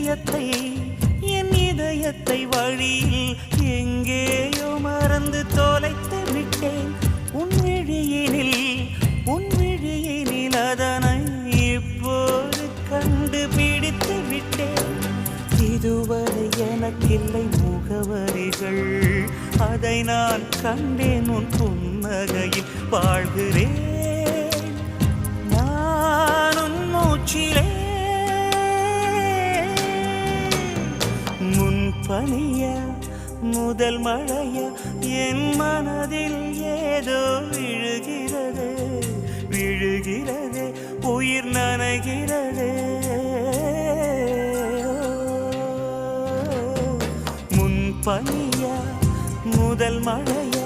என் இதயத்தை வழியில் எங்கேயோ மறந்து தொலைத்து விட்டேன். உன் விழியினில் அதனை இப்போது கண்டுபிடித்து விட்டேன். இதுவரை எனக்கில்லை முகவரிகள், அதை நான் கண்டேன் உன் புன்னகையில். வாழ்கிறேன் நான் உன் மூச்சிலே. முன்பனியா முதல் மழையா என் மனதில் ஏதோ விழுகிறது, உயிர் நனைகிறது. முன்பனியா முதல் மழையா